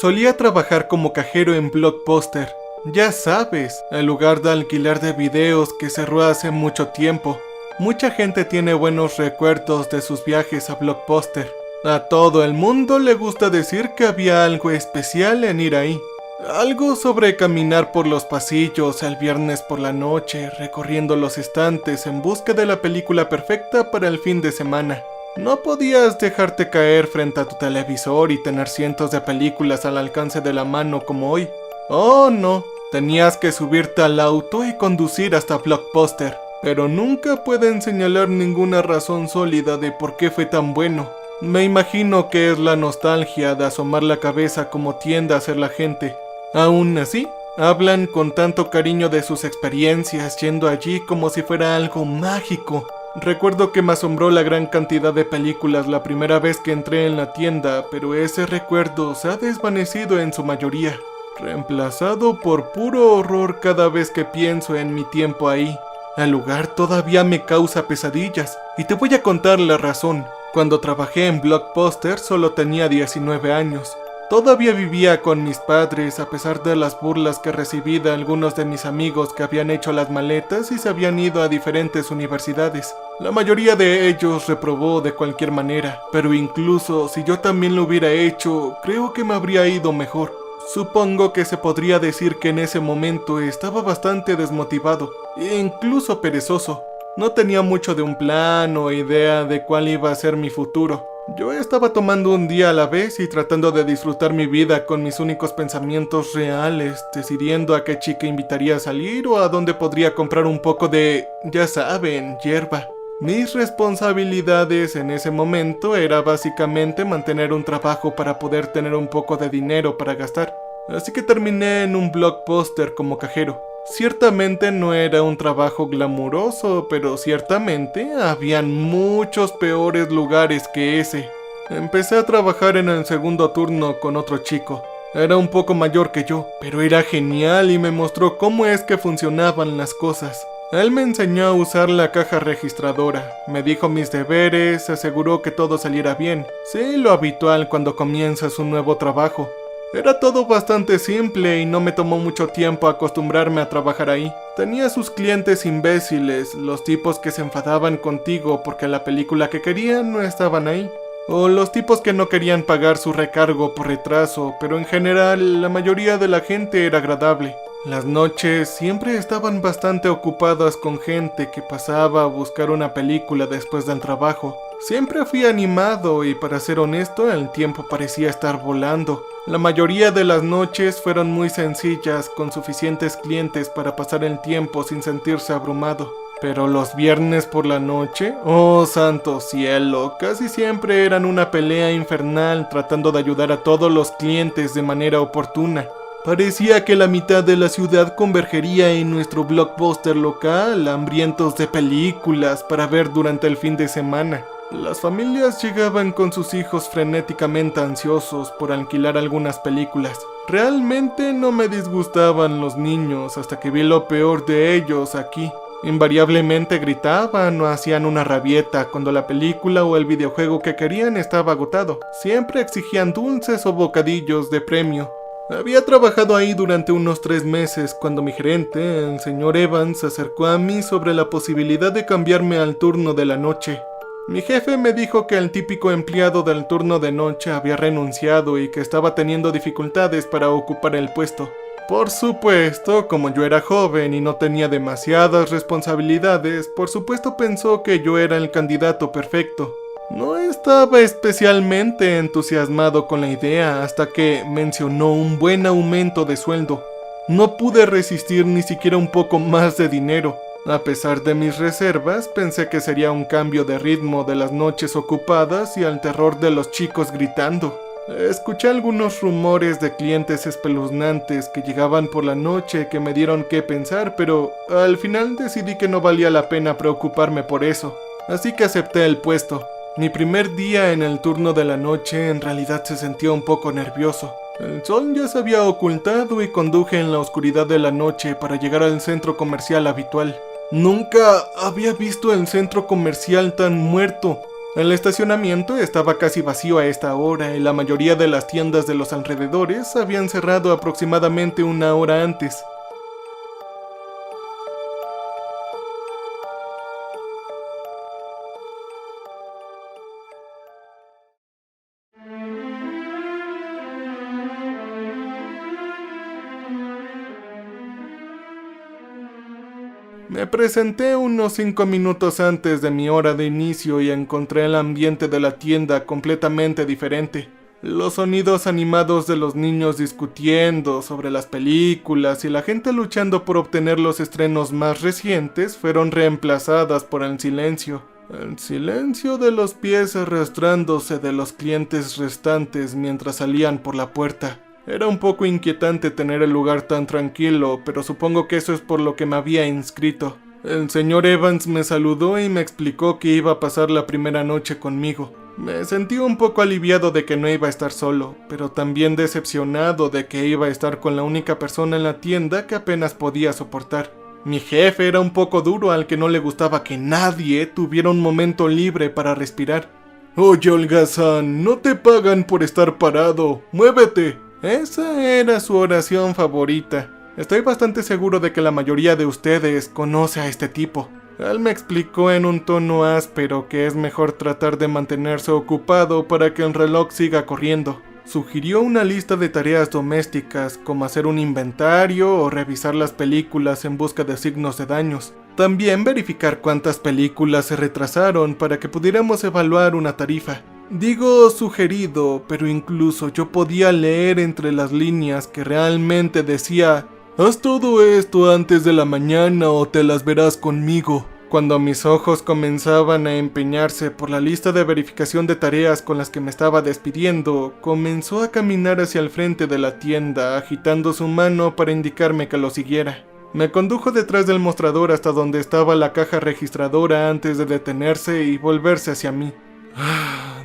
Solía trabajar como cajero en Blockbuster. Ya sabes, el lugar de alquiler de videos que cerró hace mucho tiempo. Mucha gente tiene buenos recuerdos de sus viajes a Blockbuster. A todo el mundo le gusta decir que había algo especial en ir ahí. Algo sobre caminar por los pasillos el viernes por la noche, recorriendo los estantes en busca de la película perfecta para el fin de semana. No podías dejarte caer frente a tu televisor y tener cientos de películas al alcance de la mano como hoy. Oh no, tenías que subirte al auto y conducir hasta Blockbuster. Pero nunca pueden señalar ninguna razón sólida de por qué fue tan bueno. Me imagino que es la nostalgia de asomar la cabeza como tiende a hacer la gente. Aún así, hablan con tanto cariño de sus experiencias yendo allí como si fuera algo mágico. Recuerdo que me asombró la gran cantidad de películas la primera vez que entré en la tienda, pero ese recuerdo se ha desvanecido en su mayoría, reemplazado por puro horror cada vez que pienso en mi tiempo ahí. El lugar todavía me causa pesadillas, y te voy a contar la razón. Cuando trabajé en Blockbuster solo tenía 19 años. Todavía vivía con mis padres a pesar de las burlas que recibí de algunos de mis amigos que habían hecho las maletas y se habían ido a diferentes universidades. La mayoría de ellos reprobó de cualquier manera, pero incluso si yo también lo hubiera hecho, creo que me habría ido mejor. Supongo que se podría decir que en ese momento estaba bastante desmotivado e incluso perezoso. No tenía mucho de un plan o idea de cuál iba a ser mi futuro. Yo estaba tomando un día a la vez y tratando de disfrutar mi vida con mis únicos pensamientos reales, decidiendo a qué chica invitaría a salir o a dónde podría comprar un poco de, ya saben, hierba. Mis responsabilidades en ese momento era básicamente mantener un trabajo para poder tener un poco de dinero para gastar. Así que terminé en un Blockbuster como cajero. Ciertamente no era un trabajo glamuroso, pero ciertamente habían muchos peores lugares que ese. Empecé a trabajar en el segundo turno con otro chico. Era un poco mayor que yo, pero era genial y me mostró cómo es que funcionaban las cosas. Él me enseñó a usar la caja registradora, me dijo mis deberes, aseguró que todo saliera bien. Sí, lo habitual cuando comienzas un nuevo trabajo. Era todo bastante simple y no me tomó mucho tiempo acostumbrarme a trabajar ahí. Tenía sus clientes imbéciles, los tipos que se enfadaban contigo porque la película que querían no estaban ahí. O los tipos que no querían pagar su recargo por retraso, pero en general la mayoría de la gente era agradable. Las noches siempre estaban bastante ocupadas con gente que pasaba a buscar una película después del trabajo. Siempre fui animado y para ser honesto el tiempo parecía estar volando. La mayoría de las noches fueron muy sencillas con suficientes clientes para pasar el tiempo sin sentirse abrumado. Pero los viernes por la noche, oh santo cielo, casi siempre eran una pelea infernal tratando de ayudar a todos los clientes de manera oportuna. Parecía que la mitad de la ciudad convergería en nuestro Blockbuster local, hambrientos de películas para ver durante el fin de semana. Las familias llegaban con sus hijos frenéticamente ansiosos por alquilar algunas películas. Realmente no me disgustaban los niños hasta que vi lo peor de ellos aquí. Invariablemente gritaban o hacían una rabieta cuando la película o el videojuego que querían estaba agotado. Siempre exigían dulces o bocadillos de premio. Había trabajado ahí durante unos 3 meses cuando mi gerente, el señor Evans, se acercó a mí sobre la posibilidad de cambiarme al turno de la noche. Mi jefe me dijo que el típico empleado del turno de noche había renunciado y que estaba teniendo dificultades para ocupar el puesto. Por supuesto, como yo era joven y no tenía demasiadas responsabilidades, por supuesto pensó que yo era el candidato perfecto. No estaba especialmente entusiasmado con la idea hasta que mencionó un buen aumento de sueldo. No pude resistir ni siquiera un poco más de dinero. A pesar de mis reservas, pensé que sería un cambio de ritmo de las noches ocupadas y al terror de los chicos gritando. Escuché algunos rumores de clientes espeluznantes que llegaban por la noche que me dieron que pensar, pero al final decidí que no valía la pena preocuparme por eso. Así que acepté el puesto. Mi primer día en el turno de la noche en realidad se sentía un poco nervioso. El sol ya se había ocultado y conduje en la oscuridad de la noche para llegar al centro comercial habitual. Nunca había visto el centro comercial tan muerto. El estacionamiento estaba casi vacío a esta hora y la mayoría de las tiendas de los alrededores habían cerrado aproximadamente una hora antes. Me presenté unos 5 minutos antes de mi hora de inicio y encontré el ambiente de la tienda completamente diferente. Los sonidos animados de los niños discutiendo sobre las películas y la gente luchando por obtener los estrenos más recientes fueron reemplazadas por el silencio. El silencio de los pies arrastrándose de los clientes restantes mientras salían por la puerta. Era un poco inquietante tener el lugar tan tranquilo, pero supongo que eso es por lo que me había inscrito. El señor Evans me saludó y me explicó que iba a pasar la primera noche conmigo. Me sentí un poco aliviado de que no iba a estar solo, pero también decepcionado de que iba a estar con la única persona en la tienda que apenas podía soportar. Mi jefe era un poco duro al que no le gustaba que nadie tuviera un momento libre para respirar. «Oye, holgazán, no te pagan por estar parado, ¡muévete!». Esa era su oración favorita. Estoy bastante seguro de que la mayoría de ustedes conoce a este tipo. Él me explicó en un tono áspero que es mejor tratar de mantenerse ocupado para que el reloj siga corriendo. Sugirió una lista de tareas domésticas, como hacer un inventario o revisar las películas en busca de signos de daños. También verificar cuántas películas se retrasaron para que pudiéramos evaluar una tarifa. Digo sugerido, pero incluso yo podía leer entre las líneas que realmente decía: «Haz todo esto antes de la mañana o te las verás conmigo». Cuando mis ojos comenzaban a empeñarse por la lista de verificación de tareas con las que me estaba despidiendo, comenzó a caminar hacia el frente de la tienda, agitando su mano para indicarme que lo siguiera. Me condujo detrás del mostrador hasta donde estaba la caja registradora antes de detenerse y volverse hacia mí.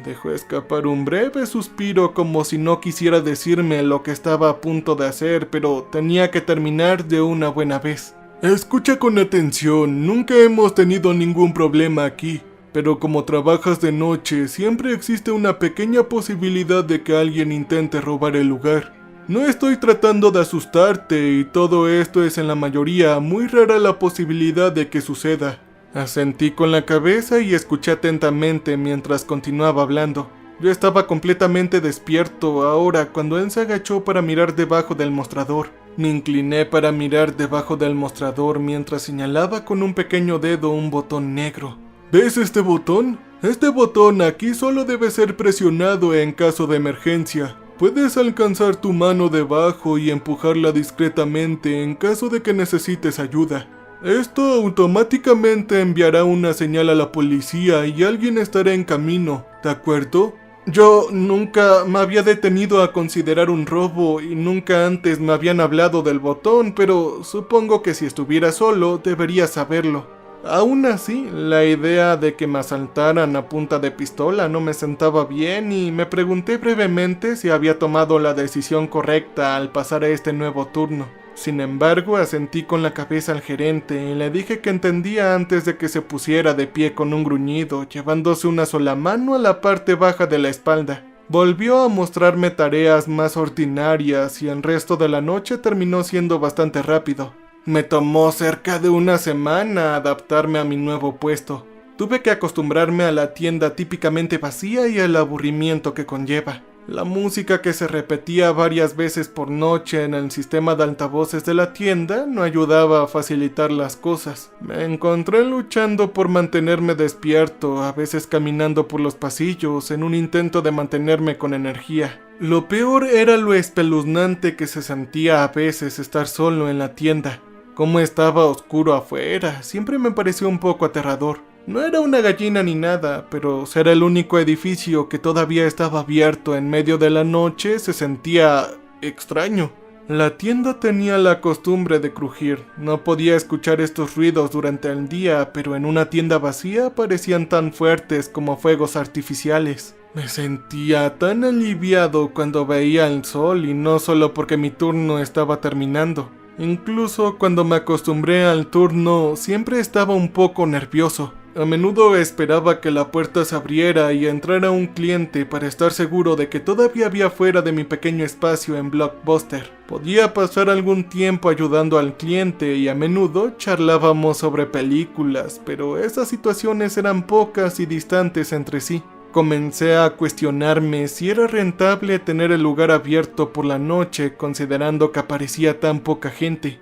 Dejó escapar un breve suspiro como si no quisiera decirme lo que estaba a punto de hacer, pero tenía que terminar de una buena vez. «Escucha con atención, nunca hemos tenido ningún problema aquí, pero como trabajas de noche, siempre existe una pequeña posibilidad de que alguien intente robar el lugar. No estoy tratando de asustarte y todo esto es en la mayoría muy rara la posibilidad de que suceda». Asentí con la cabeza y escuché atentamente mientras continuaba hablando. Yo estaba completamente despierto ahora cuando él se agachó para mirar debajo del mostrador. Me incliné para mirar debajo del mostrador mientras señalaba con un pequeño dedo un botón negro. ¿Ves este botón? Este botón aquí solo debe ser presionado en caso de emergencia. Puedes alcanzar tu mano debajo y empujarla discretamente en caso de que necesites ayuda. Esto automáticamente enviará una señal a la policía y alguien estará en camino, ¿de acuerdo? Yo nunca me había detenido a considerar un robo y nunca antes me habían hablado del botón, pero supongo que si estuviera solo debería saberlo. Aún así, la idea de que me asaltaran a punta de pistola no me sentaba bien y me pregunté brevemente si había tomado la decisión correcta al pasar a este nuevo turno. Sin embargo, asentí con la cabeza al gerente y le dije que entendía antes de que se pusiera de pie con un gruñido, llevándose una sola mano a la parte baja de la espalda. Volvió a mostrarme tareas más ordinarias y el resto de la noche terminó siendo bastante rápido. Me tomó cerca de una semana adaptarme a mi nuevo puesto. Tuve que acostumbrarme a la tienda típicamente vacía y al aburrimiento que conlleva. La música que se repetía varias veces por noche en el sistema de altavoces de la tienda no ayudaba a facilitar las cosas. Me encontré luchando por mantenerme despierto, a veces caminando por los pasillos en un intento de mantenerme con energía. Lo peor era lo espeluznante que se sentía a veces estar solo en la tienda. Como estaba oscuro afuera, siempre me pareció un poco aterrador. No era una gallina ni nada, pero ser el único edificio que todavía estaba abierto en medio de la noche se sentía extraño. La tienda tenía la costumbre de crujir. No podía escuchar estos ruidos durante el día, pero en una tienda vacía parecían tan fuertes como fuegos artificiales. Me sentía tan aliviado cuando veía el sol y no solo porque mi turno estaba terminando. Incluso cuando me acostumbré al turno, siempre estaba un poco nervioso. A menudo esperaba que la puerta se abriera y entrara un cliente para estar seguro de que todavía había fuera de mi pequeño espacio en Blockbuster. Podía pasar algún tiempo ayudando al cliente y a menudo charlábamos sobre películas, pero esas situaciones eran pocas y distantes entre sí. Comencé a cuestionarme si era rentable tener el lugar abierto por la noche considerando que aparecía tan poca gente.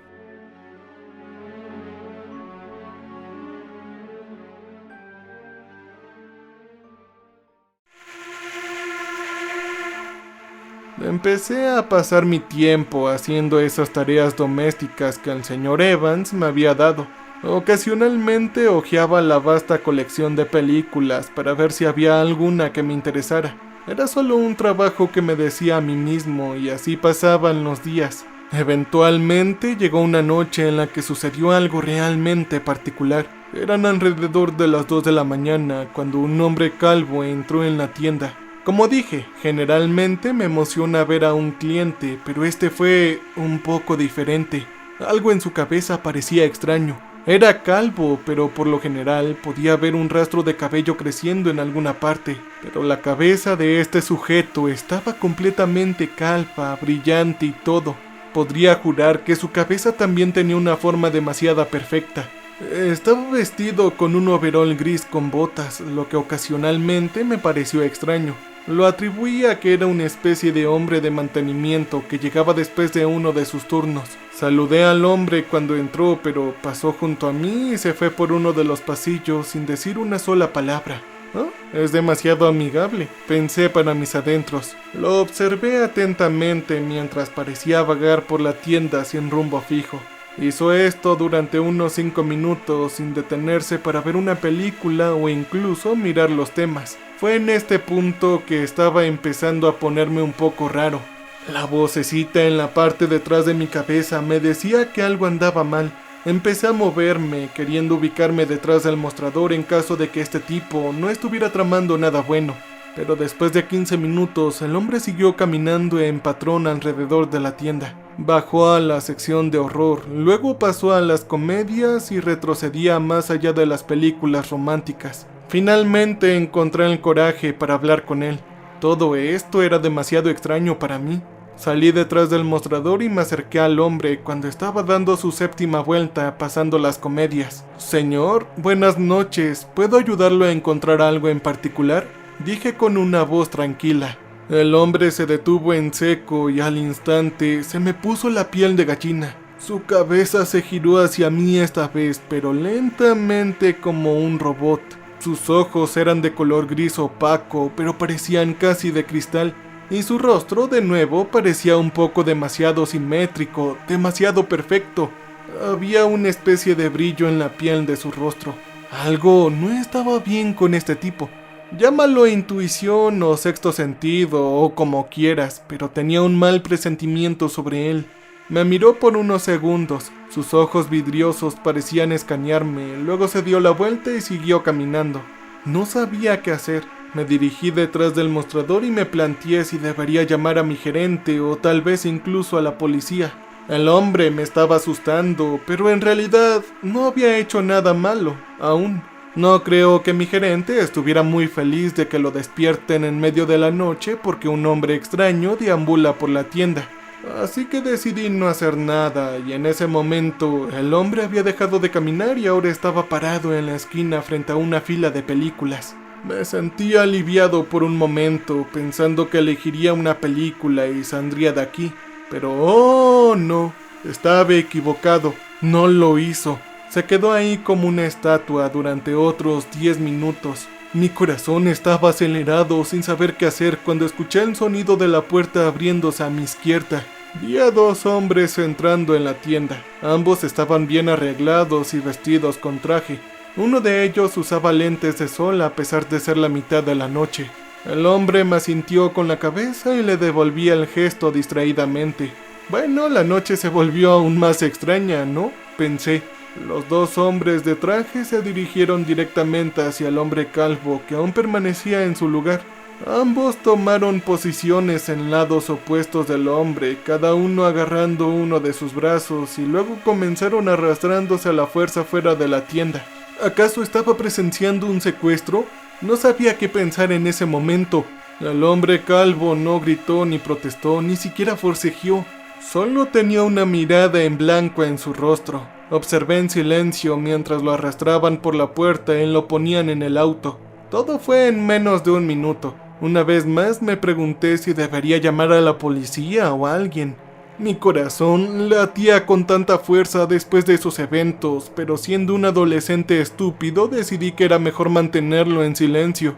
Empecé a pasar mi tiempo haciendo esas tareas domésticas que el señor Evans me había dado. Ocasionalmente hojeaba la vasta colección de películas para ver si había alguna que me interesara. Era solo un trabajo que me decía a mí mismo y así pasaban los días. Eventualmente llegó una noche en la que sucedió algo realmente particular. Eran alrededor de las 2 de la mañana cuando un hombre calvo entró en la tienda. Como dije, generalmente me emociona ver a un cliente, pero este fue un poco diferente. Algo en su cabeza parecía extraño. Era calvo, pero por lo general podía ver un rastro de cabello creciendo en alguna parte. Pero la cabeza de este sujeto estaba completamente calva, brillante y todo. Podría jurar que su cabeza también tenía una forma demasiado perfecta. Estaba vestido con un overol gris con botas, lo que ocasionalmente me pareció extraño. Lo atribuí a que era una especie de hombre de mantenimiento que llegaba después de uno de sus turnos. Saludé al hombre cuando entró, pero pasó junto a mí y se fue por uno de los pasillos sin decir una sola palabra. ¿Oh? Es demasiado amigable, pensé para mis adentros. Lo observé atentamente mientras parecía vagar por la tienda sin rumbo fijo. Hizo esto durante unos 5 minutos sin detenerse para ver una película o incluso mirar los temas. Fue en este punto que estaba empezando a ponerme un poco raro. La vocecita en la parte detrás de mi cabeza me decía que algo andaba mal. Empecé a moverme, queriendo ubicarme detrás del mostrador en caso de que este tipo no estuviera tramando nada bueno. Pero después de 15 minutos, el hombre siguió caminando en patrón alrededor de la tienda. Bajó a la sección de horror, luego pasó a las comedias y retrocedía más allá de las películas románticas. Finalmente encontré el coraje para hablar con él. Todo esto era demasiado extraño para mí. Salí detrás del mostrador y me acerqué al hombre cuando estaba dando su séptima vuelta pasando las comedias. Señor, buenas noches, ¿puedo ayudarlo a encontrar algo en particular? Dije con una voz tranquila. El hombre se detuvo en seco y al instante se me puso la piel de gallina. Su cabeza se giró hacia mí esta vez, pero lentamente como un robot. Sus ojos eran de color gris opaco, pero parecían casi de cristal. Y su rostro, de nuevo, parecía un poco demasiado simétrico, demasiado perfecto. Había una especie de brillo en la piel de su rostro. Algo no estaba bien con este tipo. Llámalo intuición o sexto sentido o como quieras, pero tenía un mal presentimiento sobre él. Me miró por unos segundos, sus ojos vidriosos parecían escanearme, luego se dio la vuelta y siguió caminando. No sabía qué hacer, me dirigí detrás del mostrador y me planteé si debería llamar a mi gerente o tal vez incluso a la policía. El hombre me estaba asustando, pero en realidad no había hecho nada malo, aún. No creo que mi gerente estuviera muy feliz de que lo despierten en medio de la noche porque un hombre extraño deambula por la tienda. Así que decidí no hacer nada y en ese momento el hombre había dejado de caminar y ahora estaba parado en la esquina frente a una fila de películas. Me sentí aliviado por un momento pensando que elegiría una película y saldría de aquí. Pero ¡oh no! Estaba equivocado, no lo hizo. Se quedó ahí como una estatua durante otros 10 minutos. Mi corazón estaba acelerado sin saber qué hacer cuando escuché el sonido de la puerta abriéndose a mi izquierda. Vi a 2 hombres entrando en la tienda. Ambos estaban bien arreglados y vestidos con traje. Uno de ellos usaba lentes de sol a pesar de ser la mitad de la noche. El hombre me asintió con la cabeza y le devolví el gesto distraídamente. Bueno, la noche se volvió aún más extraña, ¿no? Pensé. Los 2 hombres de traje se dirigieron directamente hacia el hombre calvo que aún permanecía en su lugar. Ambos tomaron posiciones en lados opuestos del hombre, cada uno agarrando uno de sus brazos y luego comenzaron arrastrándose a la fuerza fuera de la tienda. ¿Acaso estaba presenciando un secuestro? No sabía qué pensar en ese momento. El hombre calvo no gritó ni protestó, ni siquiera forcejeó. Solo tenía una mirada en blanco en su rostro. Observé en silencio mientras lo arrastraban por la puerta y lo ponían en el auto. Todo fue en menos de un minuto. Una vez más me pregunté si debería llamar a la policía o a alguien. Mi corazón latía con tanta fuerza después de esos eventos, pero siendo un adolescente estúpido decidí que era mejor mantenerlo en silencio.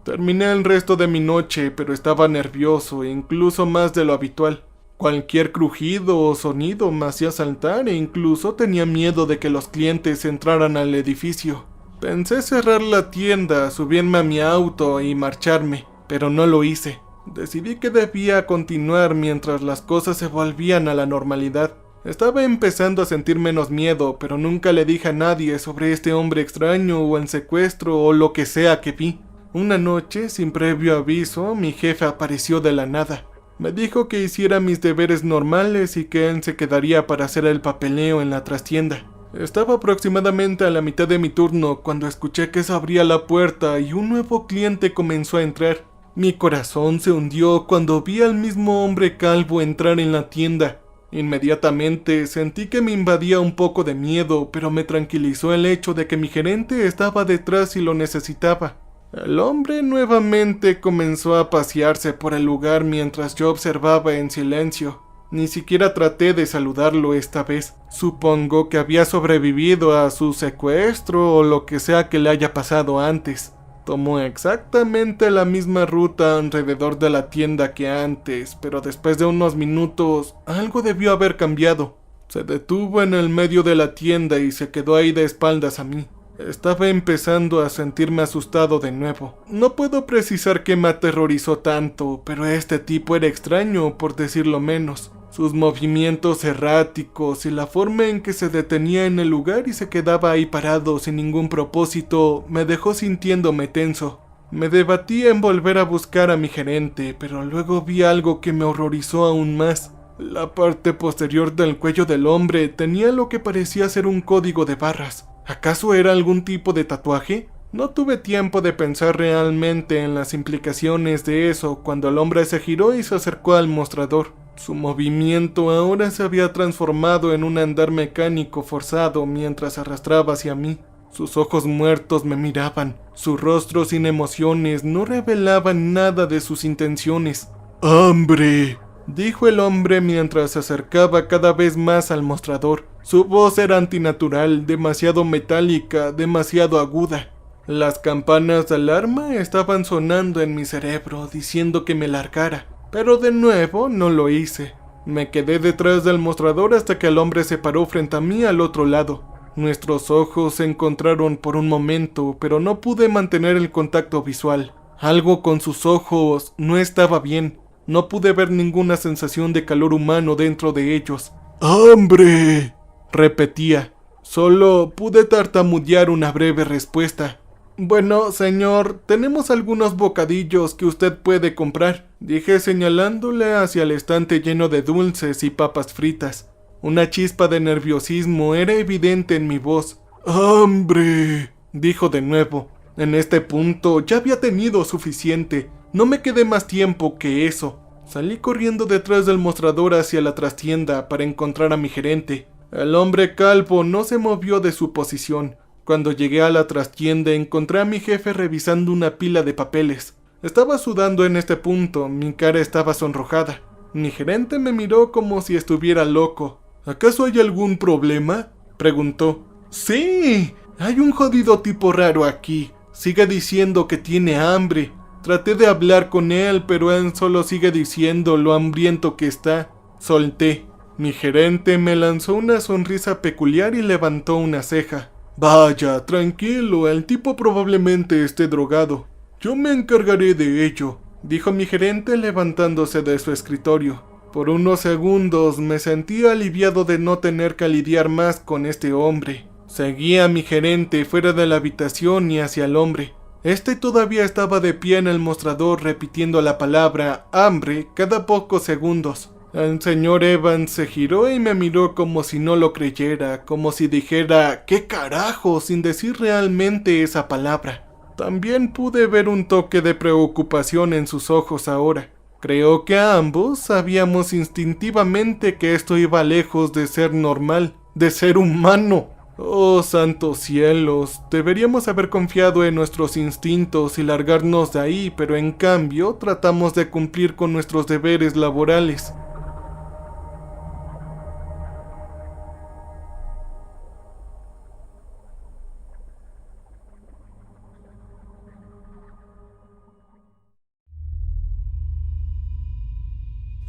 Terminé el resto de mi noche, pero estaba nervioso, incluso más de lo habitual. Cualquier crujido o sonido me hacía saltar e incluso tenía miedo de que los clientes entraran al edificio. Pensé cerrar la tienda, subirme a mi auto y marcharme, pero no lo hice. Decidí que debía continuar mientras las cosas se volvían a la normalidad. Estaba empezando a sentir menos miedo, pero nunca le dije a nadie sobre este hombre extraño o el secuestro o lo que sea que vi. Una noche, sin previo aviso, mi jefe apareció de la nada. Me dijo que hiciera mis deberes normales y que él se quedaría para hacer el papeleo en la trastienda. Estaba aproximadamente a la mitad de mi turno cuando escuché que se abría la puerta y un nuevo cliente comenzó a entrar. Mi corazón se hundió cuando vi al mismo hombre calvo entrar en la tienda. Inmediatamente sentí que me invadía un poco de miedo, pero me tranquilizó el hecho de que mi gerente estaba detrás y lo necesitaba. El hombre nuevamente comenzó a pasearse por el lugar mientras yo observaba en silencio. Ni siquiera traté de saludarlo esta vez. Supongo que había sobrevivido a su secuestro o lo que sea que le haya pasado antes. Tomó exactamente la misma ruta alrededor de la tienda que antes, pero después de unos minutos algo debió haber cambiado. Se detuvo en el medio de la tienda y se quedó ahí de espaldas a mí. Estaba empezando a sentirme asustado de nuevo. No puedo precisar qué me aterrorizó tanto, pero este tipo era extraño, por decirlo menos. Sus movimientos erráticos y la forma en que se detenía en el lugar y se quedaba ahí parado sin ningún propósito me dejó sintiéndome tenso. Me debatí en volver a buscar a mi gerente, pero luego vi algo que me horrorizó aún más. La parte posterior del cuello del hombre tenía lo que parecía ser un código de barras. ¿Acaso era algún tipo de tatuaje? No tuve tiempo de pensar realmente en las implicaciones de eso cuando el hombre se giró y se acercó al mostrador. Su movimiento ahora se había transformado en un andar mecánico forzado mientras arrastraba hacia mí. Sus ojos muertos me miraban. Su rostro sin emociones no revelaba nada de sus intenciones. ¡Hambre!, dijo el hombre mientras se acercaba cada vez más al mostrador. Su voz era antinatural, demasiado metálica, demasiado aguda. Las campanas de alarma estaban sonando en mi cerebro, diciendo que me largara. Pero de nuevo no lo hice. Me quedé detrás del mostrador hasta que el hombre se paró frente a mí al otro lado. Nuestros ojos se encontraron por un momento, pero no pude mantener el contacto visual. Algo con sus ojos no estaba bien. No pude ver ninguna sensación de calor humano dentro de ellos. ¡Hambre!, repetía. Solo pude tartamudear una breve respuesta. Bueno, señor, tenemos algunos bocadillos que usted puede comprar, dije señalándole hacia el estante lleno de dulces y papas fritas. Una chispa de nerviosismo era evidente en mi voz. ¡Hambre!, dijo de nuevo. En este punto ya había tenido suficiente. No me quedé más tiempo que eso. Salí corriendo detrás del mostrador hacia la trastienda para encontrar a mi gerente. El hombre calvo no se movió de su posición. Cuando llegué a la trastienda encontré a mi jefe revisando una pila de papeles. Estaba sudando en este punto, mi cara estaba sonrojada. Mi gerente me miró como si estuviera loco. ¿Acaso hay algún problema?, preguntó. Sí, hay un jodido tipo raro aquí. Sigue diciendo que tiene hambre. Traté de hablar con él, pero él solo sigue diciendo lo hambriento que está. Solté. Mi gerente me lanzó una sonrisa peculiar y levantó una ceja. Vaya, tranquilo, el tipo probablemente esté drogado. Yo me encargaré de ello, dijo mi gerente levantándose de su escritorio. Por unos segundos me sentí aliviado de no tener que lidiar más con este hombre. Seguí a mi gerente fuera de la habitación y hacia el hombre. Este todavía estaba de pie en el mostrador repitiendo la palabra hambre cada pocos segundos. El señor Evans se giró y me miró como si no lo creyera, como si dijera ¿qué carajo? Sin decir realmente esa palabra. También pude ver un toque de preocupación en sus ojos ahora. Creo que ambos sabíamos instintivamente que esto iba lejos de ser normal, de ser humano. Oh, santos cielos, deberíamos haber confiado en nuestros instintos y largarnos de ahí, pero en cambio tratamos de cumplir con nuestros deberes laborales.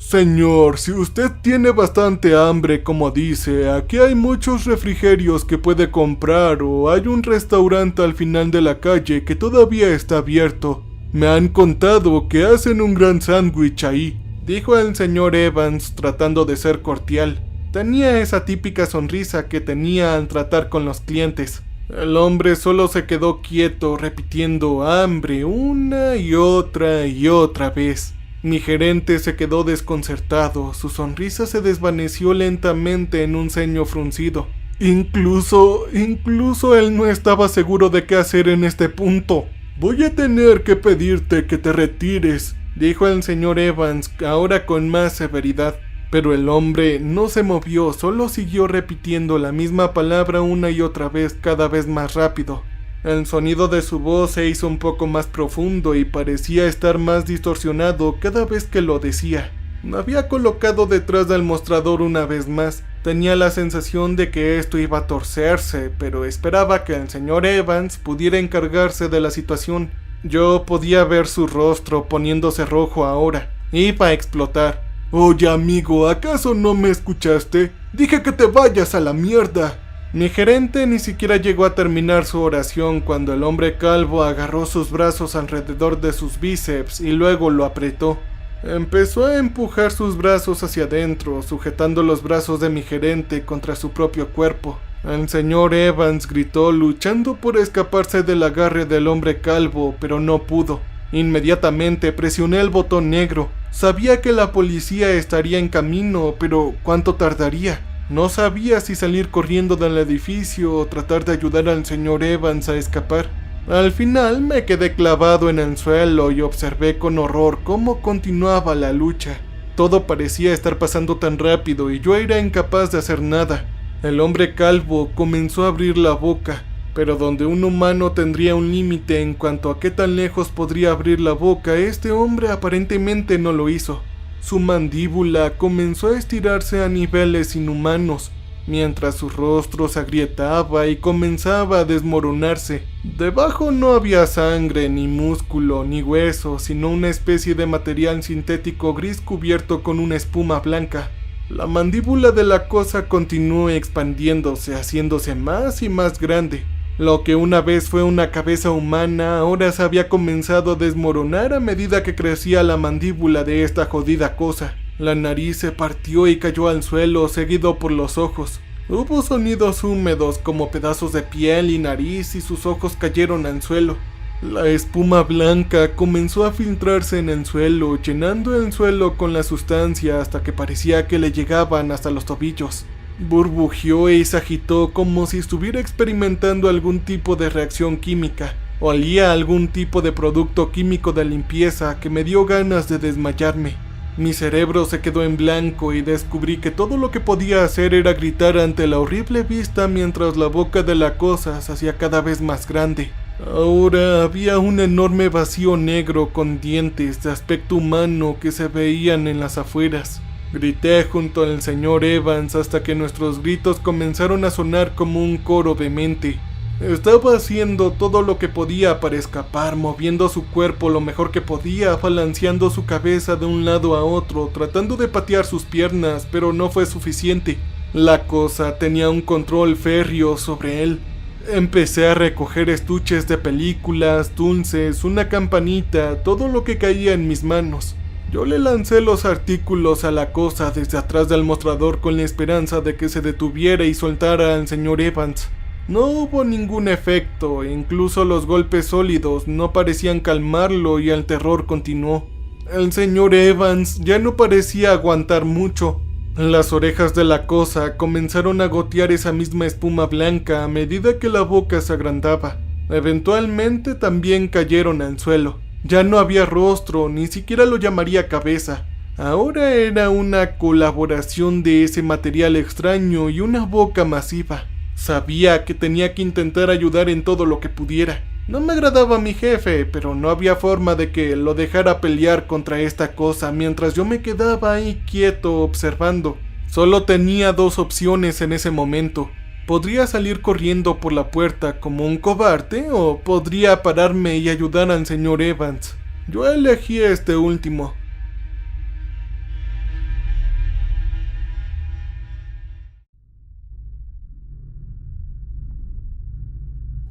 Señor, si usted tiene bastante hambre, como dice, aquí hay muchos refrigerios que puede comprar o hay un restaurante al final de la calle que todavía está abierto. Me han contado que hacen un gran sándwich ahí, dijo el señor Evans tratando de ser cordial. Tenía esa típica sonrisa que tenía al tratar con los clientes. El hombre solo se quedó quieto repitiendo hambre una y otra vez. Mi gerente se quedó desconcertado, su sonrisa se desvaneció lentamente en un ceño fruncido. Incluso él no estaba seguro de qué hacer en este punto. Voy a tener que pedirte que te retires, dijo el señor Evans, ahora con más severidad. Pero el hombre no se movió, solo siguió repitiendo la misma palabra una y otra vez, cada vez más rápido. El sonido de su voz se hizo un poco más profundo y parecía estar más distorsionado cada vez que lo decía. Me había colocado detrás del mostrador una vez más. Tenía la sensación de que esto iba a torcerse, pero esperaba que el señor Evans pudiera encargarse de la situación. Yo podía ver su rostro poniéndose rojo ahora. Iba a explotar. Oye, amigo, ¿acaso no me escuchaste? Dije que te vayas a la mierda. Mi gerente ni siquiera llegó a terminar su oración cuando el hombre calvo agarró sus brazos alrededor de sus bíceps y luego lo apretó. Empezó a empujar sus brazos hacia adentro, sujetando los brazos de mi gerente contra su propio cuerpo. El señor Evans gritó, luchando por escaparse del agarre del hombre calvo, pero no pudo. Inmediatamente presioné el botón negro. Sabía que la policía estaría en camino, pero ¿cuánto tardaría? No sabía si salir corriendo del edificio o tratar de ayudar al señor Evans a escapar. Al final me quedé clavado en el suelo y observé con horror cómo continuaba la lucha. Todo parecía estar pasando tan rápido y yo era incapaz de hacer nada. El hombre calvo comenzó a abrir la boca, pero donde un humano tendría un límite en cuanto a qué tan lejos podría abrir la boca, este hombre aparentemente no lo hizo. Su mandíbula comenzó a estirarse a niveles inhumanos, mientras su rostro se agrietaba y comenzaba a desmoronarse. Debajo no había sangre, ni músculo, ni hueso, sino una especie de material sintético gris cubierto con una espuma blanca. La mandíbula de la cosa continuó expandiéndose, haciéndose más y más grande. Lo que una vez fue una cabeza humana ahora se había comenzado a desmoronar a medida que crecía la mandíbula de esta jodida cosa. La nariz se partió y cayó al suelo, seguido por los ojos. Hubo sonidos húmedos como pedazos de piel y nariz y sus ojos cayeron al suelo. La espuma blanca comenzó a filtrarse en el suelo, llenando el suelo con la sustancia hasta que parecía que le llegaban hasta los tobillos. Burbujeó y se agitó como si estuviera experimentando algún tipo de reacción química. Olía a algún tipo de producto químico de limpieza que me dio ganas de desmayarme. Mi cerebro se quedó en blanco y descubrí que todo lo que podía hacer era gritar ante la horrible vista mientras la boca de la cosa se hacía cada vez más grande. Ahora había un enorme vacío negro con dientes de aspecto humano que se veían en las afueras. Grité junto al señor Evans hasta que nuestros gritos comenzaron a sonar como un coro demente. Estaba haciendo todo lo que podía para escapar, moviendo su cuerpo lo mejor que podía, balanceando su cabeza de un lado a otro, tratando de patear sus piernas, pero no fue suficiente. La cosa tenía un control férreo sobre él. Empecé a recoger estuches de películas, dulces, una campanita, todo lo que caía en mis manos. Yo le lancé los artículos a la cosa desde atrás del mostrador con la esperanza de que se detuviera y soltara al señor Evans. No hubo ningún efecto, e incluso los golpes sólidos no parecían calmarlo y el terror continuó. El señor Evans ya no parecía aguantar mucho. Las orejas de la cosa comenzaron a gotear esa misma espuma blanca a medida que la boca se agrandaba. Eventualmente también cayeron al suelo. Ya no había rostro, ni siquiera lo llamaría cabeza. Ahora era una colaboración de ese material extraño y una boca masiva. Sabía que tenía que intentar ayudar en todo lo que pudiera. No me agradaba mi jefe, pero no había forma de que lo dejara pelear contra esta cosa mientras yo me quedaba ahí quieto observando. Solo tenía dos opciones en ese momento. Podría salir corriendo por la puerta como un cobarde o podría pararme y ayudar al señor Evans. Yo elegí este último.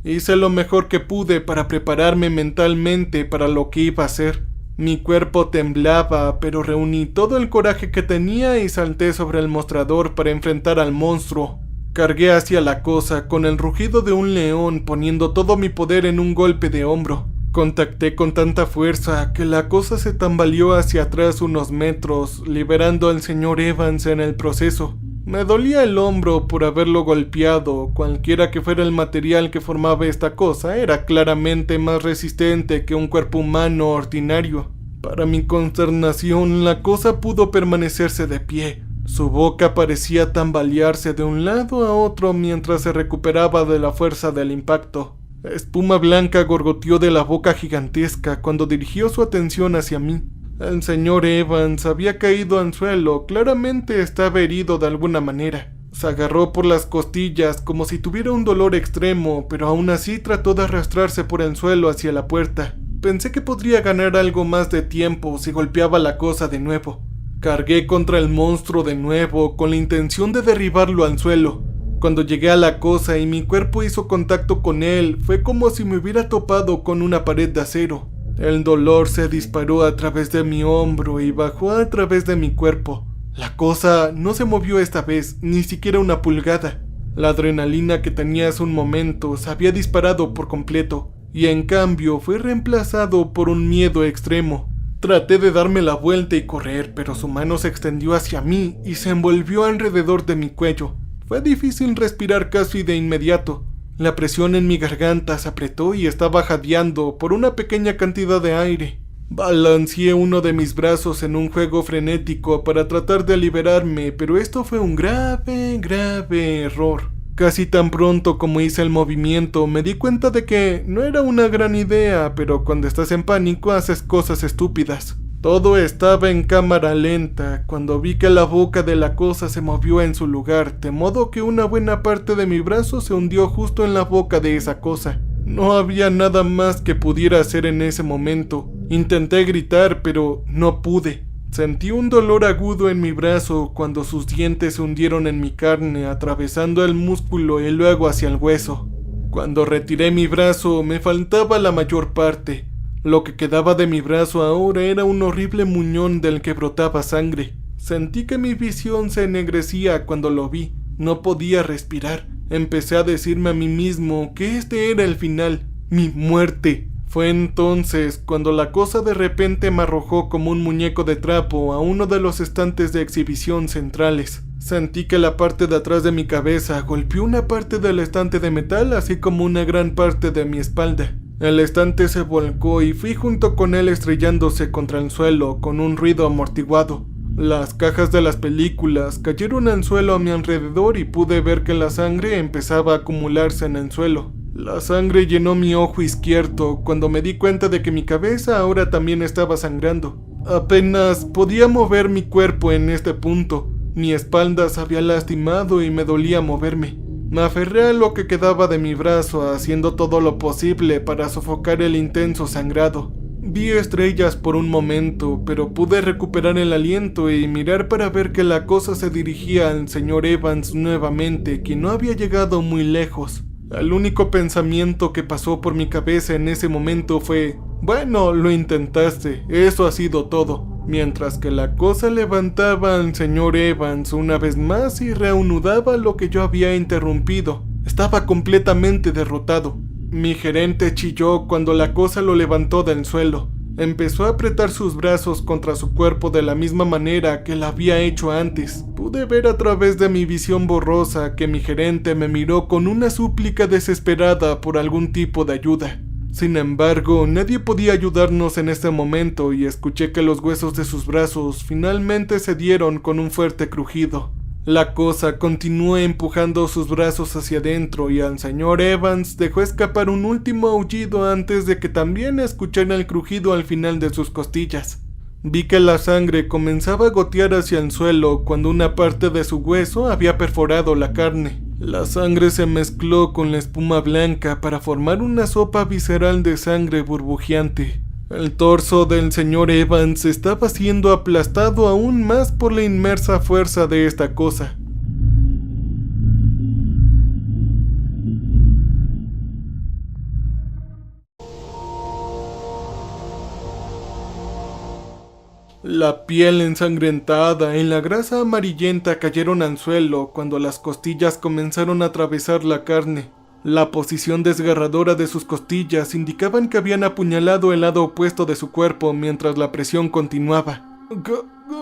Hice lo mejor que pude para prepararme mentalmente para lo que iba a hacer. Mi cuerpo temblaba, pero reuní todo el coraje que tenía y salté sobre el mostrador para enfrentar al monstruo. Cargué hacia la cosa con el rugido de un león, poniendo todo mi poder en un golpe de hombro. Contacté con tanta fuerza que la cosa se tambaleó hacia atrás unos metros, liberando al señor Evans en el proceso. Me dolía el hombro por haberlo golpeado. Cualquiera que fuera el material que formaba esta cosa era claramente más resistente que un cuerpo humano ordinario. Para mi consternación, la cosa pudo permanecerse de pie. Su boca parecía tambalearse de un lado a otro mientras se recuperaba de la fuerza del impacto. Espuma blanca gorgoteó de la boca gigantesca cuando dirigió su atención hacia mí. El señor Evans había caído al suelo, claramente estaba herido de alguna manera. Se agarró por las costillas como si tuviera un dolor extremo, pero aún así trató de arrastrarse por el suelo hacia la puerta. Pensé que podría ganar algo más de tiempo si golpeaba la cosa de nuevo. Cargué contra el monstruo de nuevo con la intención de derribarlo al suelo. Cuando llegué a la cosa y mi cuerpo hizo contacto con él, fue como si me hubiera topado con una pared de acero. El dolor se disparó a través de mi hombro y bajó a través de mi cuerpo. La cosa no se movió esta vez, ni siquiera una pulgada. La adrenalina que tenía hace un momento se había disparado por completo, y en cambio fue reemplazado por un miedo extremo. Traté de darme la vuelta y correr, pero su mano se extendió hacia mí y se envolvió alrededor de mi cuello. Fue difícil respirar casi de inmediato. La presión en mi garganta se apretó y estaba jadeando por una pequeña cantidad de aire. Balanceé uno de mis brazos en un juego frenético para tratar de liberarme, pero esto fue un grave error. Casi tan pronto como hice el movimiento, me di cuenta de que no era una gran idea, pero cuando estás en pánico haces cosas estúpidas. Todo estaba en cámara lenta cuando vi que la boca de la cosa se movió en su lugar, de modo que una buena parte de mi brazo se hundió justo en la boca de esa cosa. No había nada más que pudiera hacer en ese momento. Intenté gritar, pero no pude. Sentí un dolor agudo en mi brazo cuando sus dientes se hundieron en mi carne, atravesando el músculo y luego hacia el hueso. Cuando retiré mi brazo, me faltaba la mayor parte. Lo que quedaba de mi brazo ahora era un horrible muñón del que brotaba sangre. Sentí que mi visión se ennegrecía cuando lo vi. No podía respirar. Empecé a decirme a mí mismo que este era el final, mi muerte. Fue entonces cuando la cosa de repente me arrojó como un muñeco de trapo a uno de los estantes de exhibición centrales. Sentí que la parte de atrás de mi cabeza golpeó una parte del estante de metal, así como una gran parte de mi espalda. El estante se volcó y fui junto con él estrellándose contra el suelo con un ruido amortiguado. Las cajas de las películas cayeron al suelo a mi alrededor y pude ver que la sangre empezaba a acumularse en el suelo. La sangre llenó mi ojo izquierdo cuando me di cuenta de que mi cabeza ahora también estaba sangrando. Apenas podía mover mi cuerpo en este punto. Mi espalda se había lastimado y me dolía moverme. Me aferré a lo que quedaba de mi brazo, haciendo todo lo posible para sofocar el intenso sangrado. Vi estrellas por un momento, pero pude recuperar el aliento y mirar para ver que la cosa se dirigía al señor Evans nuevamente, quien no había llegado muy lejos. El único pensamiento que pasó por mi cabeza en ese momento fue: bueno, lo intentaste, eso ha sido todo. Mientras que la cosa levantaba al señor Evans una vez más y reanudaba lo que yo había interrumpido. Estaba completamente derrotado. Mi gerente chilló cuando la cosa lo levantó del suelo. Empezó a apretar sus brazos contra su cuerpo de la misma manera que lo había hecho antes. Pude ver a través de mi visión borrosa que mi gerente me miró con una súplica desesperada por algún tipo de ayuda. Sin embargo, nadie podía ayudarnos en ese momento y escuché que los huesos de sus brazos finalmente cedieron con un fuerte crujido. La cosa continuó empujando sus brazos hacia adentro y al señor Evans dejó escapar un último aullido antes de que también escuchara el crujido al final de sus costillas. Vi que la sangre comenzaba a gotear hacia el suelo cuando una parte de su hueso había perforado la carne. La sangre se mezcló con la espuma blanca para formar una sopa visceral de sangre burbujeante. El torso del señor Evans estaba siendo aplastado aún más por la inmensa fuerza de esta cosa. La piel ensangrentada y la grasa amarillenta cayeron al suelo cuando las costillas comenzaron a atravesar la carne. La posición desgarradora de sus costillas indicaban que habían apuñalado el lado opuesto de su cuerpo mientras la presión continuaba.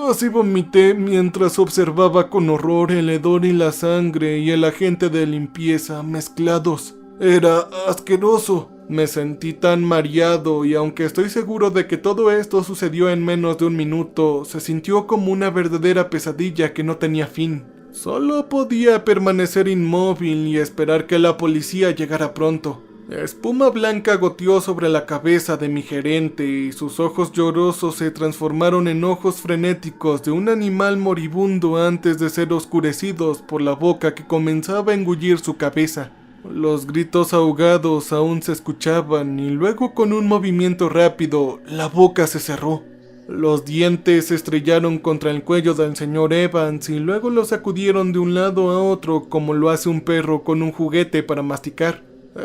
Casi vomité mientras observaba con horror el hedor y la sangre y el agente de limpieza mezclados. Era asqueroso. Me sentí tan mareado y aunque estoy seguro de que todo esto sucedió en menos de un minuto, se sintió como una verdadera pesadilla que no tenía fin. Solo podía permanecer inmóvil y esperar que la policía llegara pronto. Espuma blanca goteó sobre la cabeza de mi gerente y sus ojos llorosos se transformaron en ojos frenéticos de un animal moribundo antes de ser oscurecidos por la boca que comenzaba a engullir su cabeza. Los gritos ahogados aún se escuchaban y luego con un movimiento rápido, la boca se cerró. Los dientes se estrellaron contra el cuello del señor Evans y luego lo sacudieron de un lado a otro como lo hace un perro con un juguete para masticar.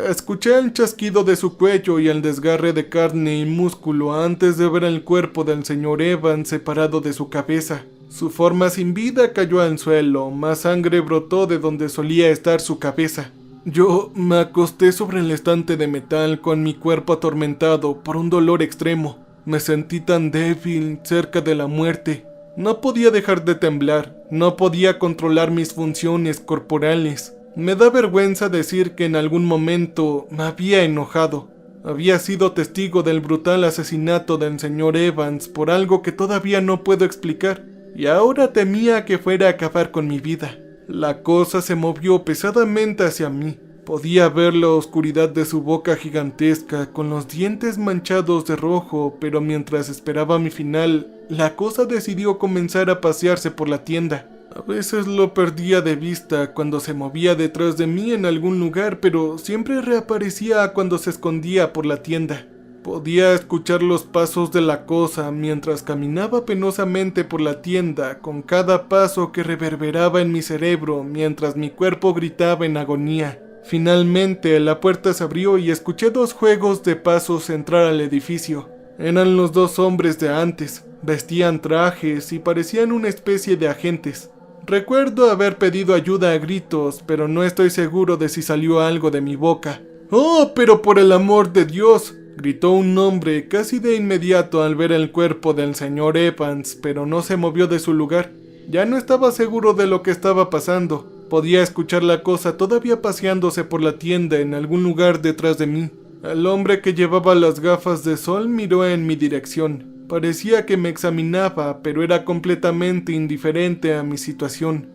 Escuché el chasquido de su cuello y el desgarre de carne y músculo antes de ver el cuerpo del señor Evans separado de su cabeza. Su forma sin vida cayó al suelo, más sangre brotó de donde solía estar su cabeza. Yo me acosté sobre el estante de metal con mi cuerpo atormentado por un dolor extremo. Me sentí tan débil, cerca de la muerte. No podía dejar de temblar, no podía controlar mis funciones corporales. Me da vergüenza decir que en algún momento me había enojado. Había sido testigo del brutal asesinato del señor Evans por algo que todavía no puedo explicar, y ahora temía que fuera a acabar con mi vida. La cosa se movió pesadamente hacia mí. Podía ver la oscuridad de su boca gigantesca con los dientes manchados de rojo, pero mientras esperaba mi final, la cosa decidió comenzar a pasearse por la tienda. A veces lo perdía de vista cuando se movía detrás de mí en algún lugar, pero siempre reaparecía cuando se escondía por la tienda. Podía escuchar los pasos de la cosa mientras caminaba penosamente por la tienda, con cada paso que reverberaba en mi cerebro mientras mi cuerpo gritaba en agonía. Finalmente la puerta se abrió y escuché 2 juegos de pasos entrar al edificio. Eran los 2 hombres de antes, vestían trajes y parecían una especie de agentes. Recuerdo haber pedido ayuda a gritos, pero no estoy seguro de si salió algo de mi boca. ¡Oh, pero por el amor de Dios!, gritó un hombre casi de inmediato al ver el cuerpo del señor Evans, pero no se movió de su lugar. Ya no estaba seguro de lo que estaba pasando. Podía escuchar la cosa todavía paseándose por la tienda en algún lugar detrás de mí. El hombre que llevaba las gafas de sol miró en mi dirección. Parecía que me examinaba, pero era completamente indiferente a mi situación.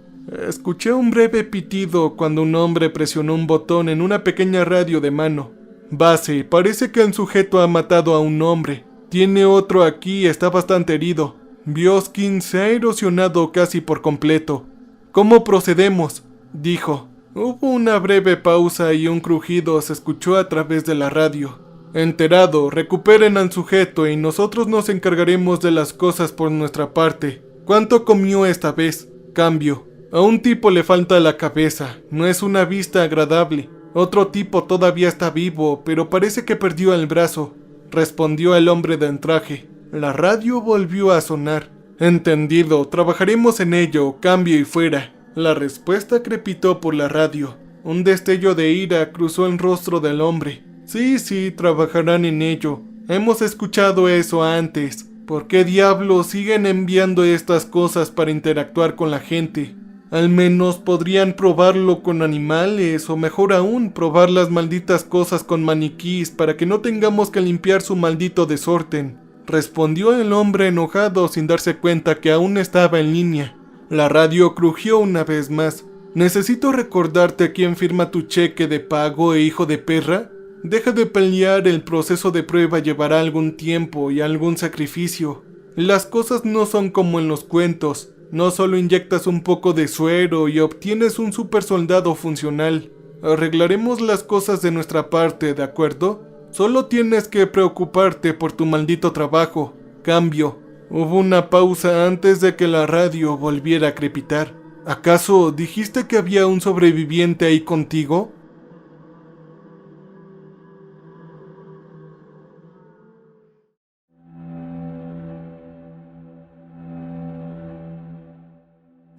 Escuché un breve pitido cuando un hombre presionó un botón en una pequeña radio de mano. Base, parece que el sujeto ha matado a un hombre. Tiene otro aquí y está bastante herido. Bioskin se ha erosionado casi por completo. ¿Cómo procedemos?, dijo. Hubo una breve pausa y un crujido se escuchó a través de la radio. Enterado, recuperen al sujeto y nosotros nos encargaremos de las cosas por nuestra parte. ¿Cuánto comió esta vez? Cambio. A un tipo le falta la cabeza. No es una vista agradable. Otro tipo todavía está vivo, pero parece que perdió el brazo, respondió el hombre de traje. La radio volvió a sonar. Entendido, trabajaremos en ello, cambio y fuera. La respuesta crepitó por la radio. Un destello de ira cruzó el rostro del hombre. Sí, trabajarán en ello. Hemos escuchado eso antes. ¿Por qué diablos siguen enviando estas cosas para interactuar con la gente? Al menos podrían probarlo con animales, o mejor aún, probar las malditas cosas con maniquís para que no tengamos que limpiar su maldito desorden. Respondió el hombre enojado sin darse cuenta que aún estaba en línea. La radio crujió una vez más. ¿Necesito recordarte quién firma tu cheque de pago, hijo de perra? Deja de pelear, el proceso de prueba llevará algún tiempo y algún sacrificio. Las cosas no son como en los cuentos. No solo inyectas un poco de suero y obtienes un super soldado funcional. Arreglaremos las cosas de nuestra parte, ¿de acuerdo? Solo tienes que preocuparte por tu maldito trabajo. Cambio. Hubo una pausa antes de que la radio volviera a crepitar. ¿Acaso dijiste que había un sobreviviente ahí contigo?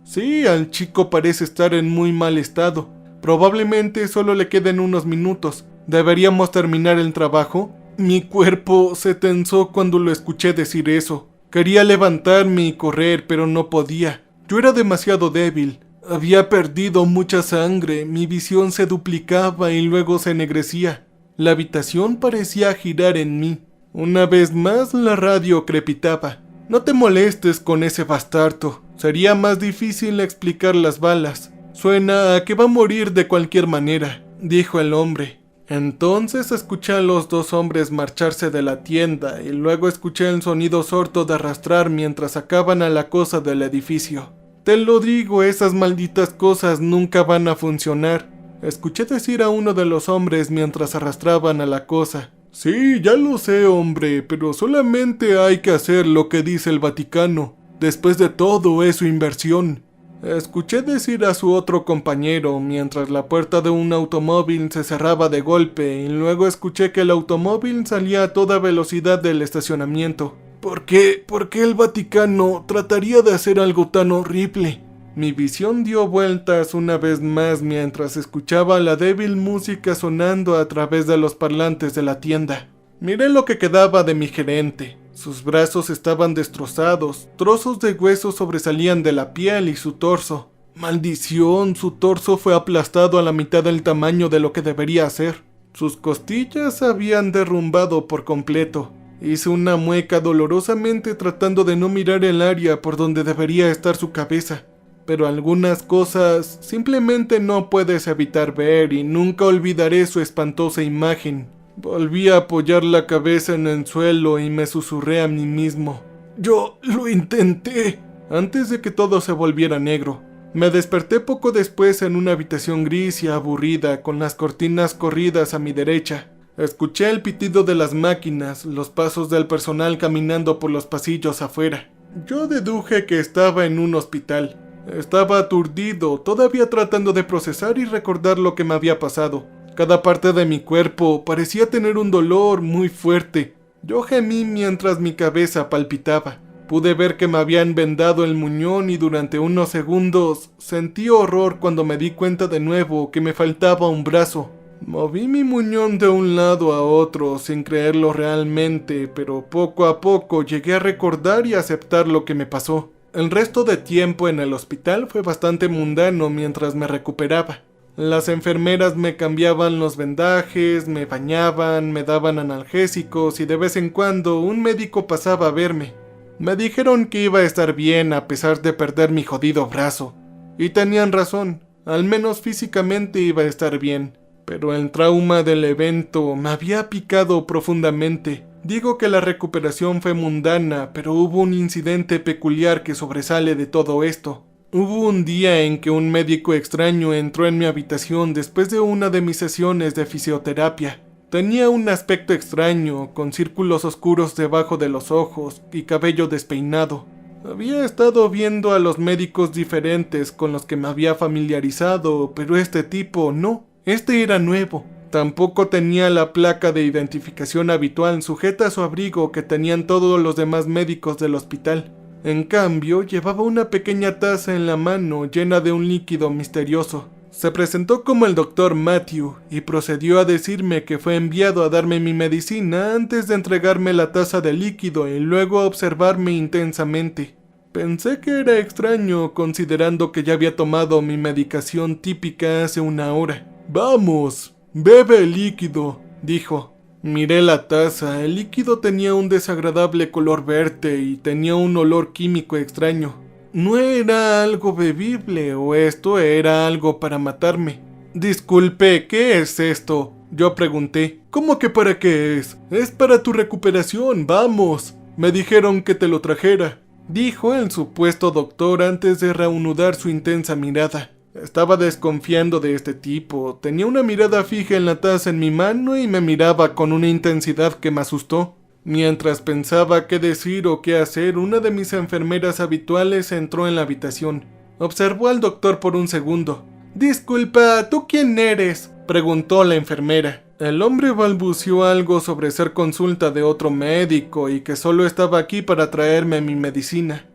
Sí, al chico parece estar en muy mal estado. Probablemente solo le queden unos minutos. ¿Deberíamos terminar el trabajo? Mi cuerpo se tensó cuando lo escuché decir eso. Quería levantarme y correr, pero no podía. Yo era demasiado débil. Había perdido mucha sangre, mi visión se duplicaba y luego se ennegrecía. La habitación parecía girar en mí. Una vez más la radio crepitaba. No te molestes con ese bastardo. Sería más difícil explicar las balas. Suena a que va a morir de cualquier manera, dijo el hombre. Entonces escuché a los dos hombres marcharse de la tienda y luego escuché el sonido sordo de arrastrar mientras sacaban a la cosa del edificio. Te lo digo, esas malditas cosas nunca van a funcionar. Escuché decir a uno de los hombres mientras arrastraban a la cosa. Sí, ya lo sé, hombre, pero solamente hay que hacer lo que dice el Vaticano. Después de todo, es su inversión. Escuché decir a su otro compañero mientras la puerta de un automóvil se cerraba de golpe y luego escuché que el automóvil salía a toda velocidad del estacionamiento. ¿Por qué el Vaticano trataría de hacer algo tan horrible? Mi visión dio vueltas una vez más mientras escuchaba la débil música sonando a través de los parlantes de la tienda. Miré lo que quedaba de mi gerente. Sus brazos estaban destrozados, trozos de hueso sobresalían de la piel y su torso. ¡Maldición! Su torso fue aplastado a la mitad del tamaño de lo que debería ser. Sus costillas se habían derrumbado por completo. Hice una mueca dolorosamente tratando de no mirar el área por donde debería estar su cabeza. Pero algunas cosas simplemente no puedes evitar ver y nunca olvidaré su espantosa imagen. Volví a apoyar la cabeza en el suelo y me susurré a mí mismo. Yo lo intenté. Antes de que todo se volviera negro. Me desperté poco después en una habitación gris y aburrida con las cortinas corridas a mi derecha. Escuché el pitido de las máquinas, los pasos del personal caminando por los pasillos afuera. Yo deduje que estaba en un hospital. Estaba aturdido, todavía tratando de procesar y recordar lo que me había pasado. Cada parte de mi cuerpo parecía tener un dolor muy fuerte. Yo gemí mientras mi cabeza palpitaba. Pude ver que me habían vendado el muñón y durante unos segundos sentí horror cuando me di cuenta de nuevo que me faltaba un brazo. Moví mi muñón de un lado a otro sin creerlo realmente, pero poco a poco llegué a recordar y aceptar lo que me pasó. El resto de tiempo en el hospital fue bastante mundano mientras me recuperaba. Las enfermeras me cambiaban los vendajes, me bañaban, me daban analgésicos y de vez en cuando un médico pasaba a verme. Me dijeron que iba a estar bien a pesar de perder mi jodido brazo. Y tenían razón, al menos físicamente iba a estar bien. Pero el trauma del evento me había picado profundamente. Digo que la recuperación fue mundana, pero hubo un incidente peculiar que sobresale de todo esto. Hubo un día en que un médico extraño entró en mi habitación después de una de mis sesiones de fisioterapia. Tenía un aspecto extraño, con círculos oscuros debajo de los ojos y cabello despeinado. Había estado viendo a los médicos diferentes con los que me había familiarizado, pero este tipo no. Este era nuevo. Tampoco tenía la placa de identificación habitual sujeta a su abrigo que tenían todos los demás médicos del hospital. En cambio, llevaba una pequeña taza en la mano llena de un líquido misterioso. Se presentó como el Dr. Matthew y procedió a decirme que fue enviado a darme mi medicina antes de entregarme la taza de líquido y luego observarme intensamente. Pensé que era extraño considerando que ya había tomado mi medicación típica hace una hora. «Vamos, bebe el líquido», dijo. Miré la taza, el líquido tenía un desagradable color verde y tenía un olor químico extraño. No era algo bebible o esto era algo para matarme. «Disculpe, ¿qué es esto?», yo pregunté. «¿Cómo que para qué es? Es para tu recuperación, vamos. Me dijeron que te lo trajera», dijo el supuesto doctor antes de reanudar su intensa mirada. Estaba desconfiando de este tipo. Tenía una mirada fija en la taza en mi mano y me miraba con una intensidad que me asustó. Mientras pensaba qué decir o qué hacer, una de mis enfermeras habituales entró en la habitación. Observó al doctor por un segundo. «Disculpa, ¿tú quién eres?», preguntó la enfermera. El hombre balbuceó algo sobre ser consulta de otro médico y que solo estaba aquí para traerme mi medicina.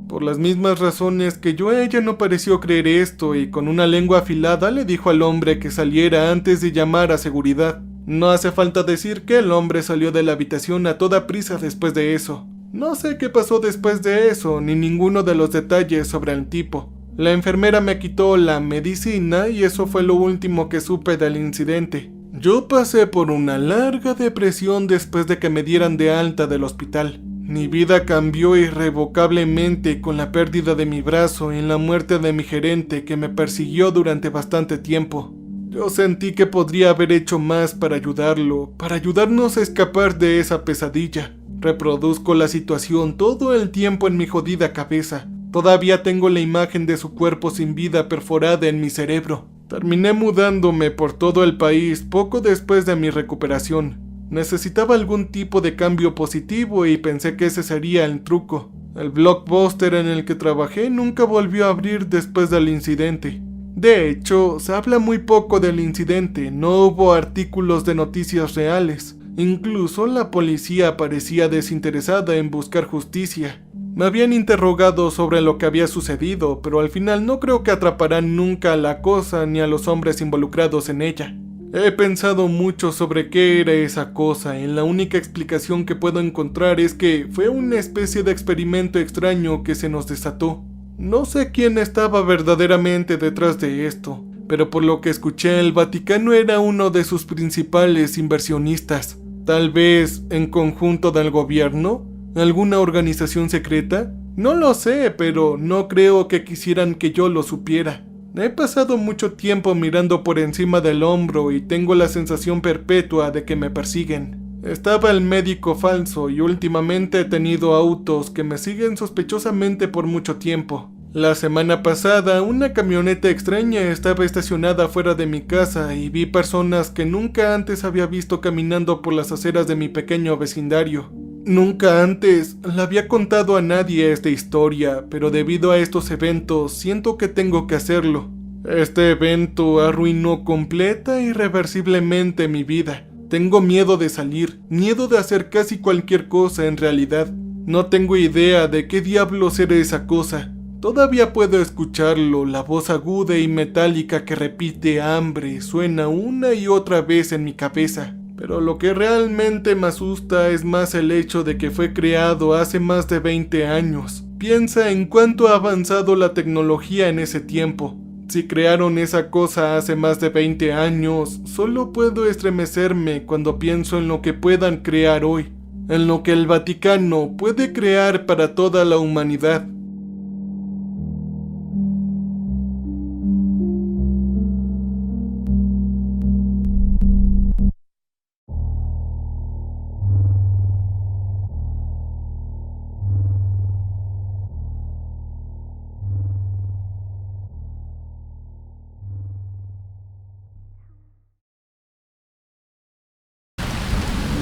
Por las mismas razones que yo, ella no pareció creer esto y con una lengua afilada le dijo al hombre que saliera antes de llamar a seguridad. No hace falta decir que el hombre salió de la habitación a toda prisa después de eso. No sé qué pasó después de eso, ni ninguno de los detalles sobre el tipo. La enfermera me quitó la medicina y eso fue lo último que supe del incidente. Yo pasé por una larga depresión después de que me dieran de alta del hospital. Mi vida cambió irrevocablemente con la pérdida de mi brazo y la muerte de mi gerente que me persiguió durante bastante tiempo. Yo sentí que podría haber hecho más para ayudarlo, para ayudarnos a escapar de esa pesadilla. Reproduzco la situación todo el tiempo en mi jodida cabeza. Todavía tengo la imagen de su cuerpo sin vida perforada en mi cerebro. Terminé mudándome por todo el país poco después de mi recuperación. Necesitaba algún tipo de cambio positivo y pensé que ese sería el truco. El Blockbuster en el que trabajé nunca volvió a abrir después del incidente. De hecho, se habla muy poco del incidente, no hubo artículos de noticias reales. Incluso la policía parecía desinteresada en buscar justicia. Me habían interrogado sobre lo que había sucedido, pero al final no creo que atraparán nunca a la cosa ni a los hombres involucrados en ella. He pensado mucho sobre qué era esa cosa y la única explicación que puedo encontrar es que fue una especie de experimento extraño que se nos desató. No sé quién estaba verdaderamente detrás de esto, pero por lo que escuché el Vaticano era uno de sus principales inversionistas. Tal vez en conjunto del gobierno, alguna organización secreta. No lo sé, pero no creo que quisieran que yo lo supiera. He pasado mucho tiempo mirando por encima del hombro y tengo la sensación perpetua de que me persiguen. Estaba el médico falso y últimamente he tenido autos que me siguen sospechosamente por mucho tiempo. La semana pasada, una camioneta extraña estaba estacionada fuera de mi casa y vi personas que nunca antes había visto caminando por las aceras de mi pequeño vecindario. Nunca antes le había contado a nadie esta historia, pero debido a estos eventos siento que tengo que hacerlo. Este evento arruinó completa e irreversiblemente mi vida. Tengo miedo de salir, miedo de hacer casi cualquier cosa en realidad. No tengo idea de qué diablos era esa cosa. Todavía puedo escucharlo, la voz aguda y metálica que repite hambre suena una y otra vez en mi cabeza. Pero lo que realmente me asusta es más el hecho de que fue creado hace más de 20 años. Piensa en cuánto ha avanzado la tecnología en ese tiempo. Si crearon esa cosa hace más de 20 años, solo puedo estremecerme cuando pienso en lo que puedan crear hoy, en lo que el Vaticano puede crear para toda la humanidad.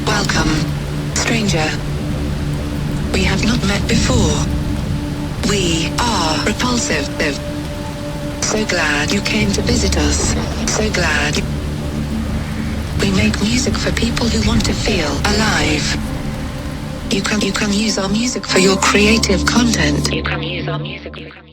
Welcome, stranger. We have not met before. We are Repulsive. So glad you came to visit us. So glad We make music for people who want to feel alive. You can use our music for your creative content. You can use our music.